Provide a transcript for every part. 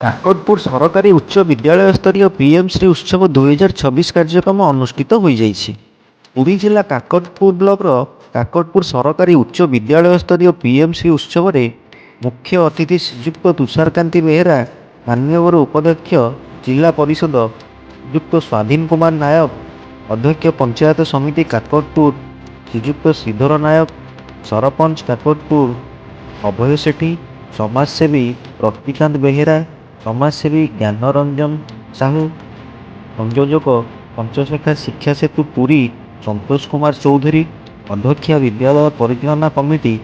କାକଟପୁର ସରକାରୀ ଉଚ୍ଚ ବିଦ୍ୟାଳୟ ସ୍ତରୀୟ ପିଏମ୍ ଶ୍ରୀ ଉତ୍ସବ 2026 କାର୍ଯ୍ୟକ୍ରମ ଅନୁଷ୍ଠିତ ହୋଇଯାଇଛି। ପୁରୀ ଜିଲ୍ଲା କାକଟପୁର ବ୍ଲକର କାକଟପୁର ସରକାରୀ ଉଚ୍ଚ ବିଦ୍ୟାଳୟ ସ୍ତରୀୟ ପିଏମ୍ ଶ୍ରୀ ଉତ୍ସବରେ ମୁଖ୍ୟ ଅତିଥି ଶ୍ରୀଯୁକ୍ତ ତୁଷାରକାନ୍ତି ବେହେରା, ମାନ୍ୟବର ଉପାଧ୍ୟକ୍ଷ ଜିଲ୍ଲା ପରିଷଦ ଶ୍ରୀଯୁକ୍ତ ସ୍ୱାଧୀନ କୁମାର ନାୟକ, ଅଧ୍ୟକ୍ଷ ପଞ୍ଚାୟତ ସମିତି କାକଟପୁର ଶ୍ରୀଯୁକ୍ତ ଶ୍ରୀଧର ନାୟକ, ସରପଞ୍ଚ କାକଟପୁର ଅଭୟ ସେଠୀ, ସମାଜସେବୀ ରତିକାନ୍ତ ବେହେରା, ସମାଜସେବୀ ଜ୍ଞାନରଞ୍ଜନ ସାହୁ, ସଂଯୋଜକ ପଞ୍ଚସଖା ଶିକ୍ଷା ସେତୁ ପୁରୀ ସନ୍ତୋଷ କୁମାର ଚୌଧୁରୀ, ଅଧ୍ୟକ୍ଷା ବିଦ୍ୟାଳୟ ପରିଚାଳନା କମିଟି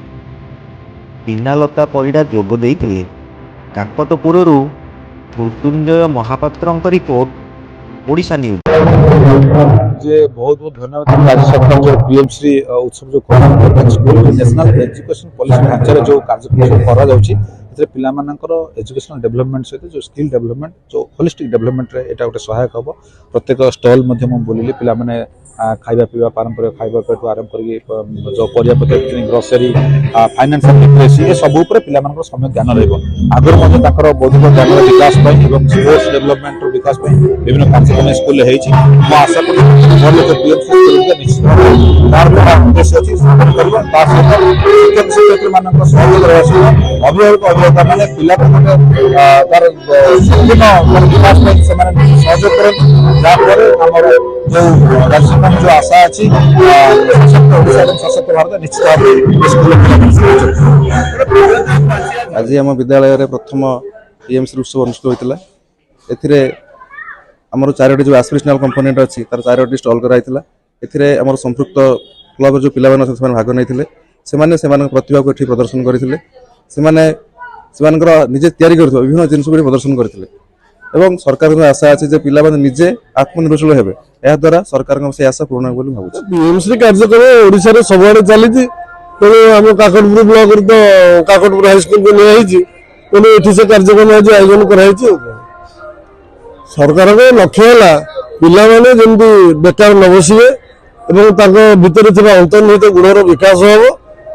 ଦୀନାଲତା ପରିଡ଼ା ଯୋଗ ଦେଇଥିଲେ। କାକଟପୁରରୁ ମୃତ୍ୟୁଞ୍ଜୟ ମହାପାତ୍ରଙ୍କ ରିପୋର୍ଟ, ଓଡ଼ିଶା ନ୍ୟୁଜ୍। जे बहुत बहुत धन्यवाद राज्य सरकार जो पीएमश्री उत्सव जो स्कूल नेशनल एजुकेशन पॉलिसी ढांचार जो कार्यक्रम करा जाउची एथरे पिला मानकर एजुकेशनल डेवलपमेंट सहित जो स्किल डेवलपमेंट जो होलिस्टिक डेवलपमेंट रे एटा गोटे सहायक हम प्रत्येक स्टॉल मध्य मु बोलिली पिला माने खाइबा पीवा पारंपरिक खाइबा पेटू आरंभ करके जो परिया पत्र ग्रोसरी फाइनेंशियल लिटरेसी ए सब ऊपर पिला मानकर समय ज्ञान रहबो आगर मध्य ताकर बौद्धिक ज्ञान विकास पई एवं स्पोर्ट्स डेवलपमेंट रो विकास पई विभिन्न कार्यक्रम स्कूल रे हेछि मु आशा करी बोल के पीएमसी स्कूल के निश्चित तार द्वारा उद्देश्य अछि सपोर्ट करबो ता सहित शिक्षक शिक्षयित्री मानकर सहयोग रहछि अभिभावक अभिभावक माने पिला को तार संपूर्ण विकास पई से माने सहयोग करन जा पर हमर जो राज्य जो आशा अच्छी सशक्त भारत निश्चित आज आम विद्यालय प्रथम पीएमसी उत्सव अनुष्ठित होता है। आमर चारोटी जो एस्पिरेशनल कंपोनेंट अच्छी तार चारोटी स्टॉल कराइला एम संपृक्त क्लब जो पिला भाग नहीं से प्रतिभा को ये प्रदर्शन करते निजे तैयारी कर विभिन्न जिन प्रदर्शन करते एवं सरकार आशा अच्छे जे पिला निजे आत्मनिर्भरशील हेबे या द्वारा सरकार से आशा पूर्ण हो भावुँ। पीएमसी कार्यक्रम ओडिशा रे सबआडे चली तेणु आम काकटपुर ब्लॉक तो काकटपुर हाईस्कल को नहीं तेणु ये से कार्यक्रम आज आयोजन कराई सरकार लक्ष्य है पिला माने जमी बेकार न बसवे भितर अंतर्निहित गुणर विकास हम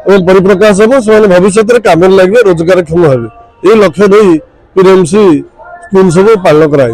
और परिप्रकाश हम से भविष्य में काम लगे रोजगार क्षम हे ये लक्ष्य नहीं पीएमसी स्कूल सब पालन कराई।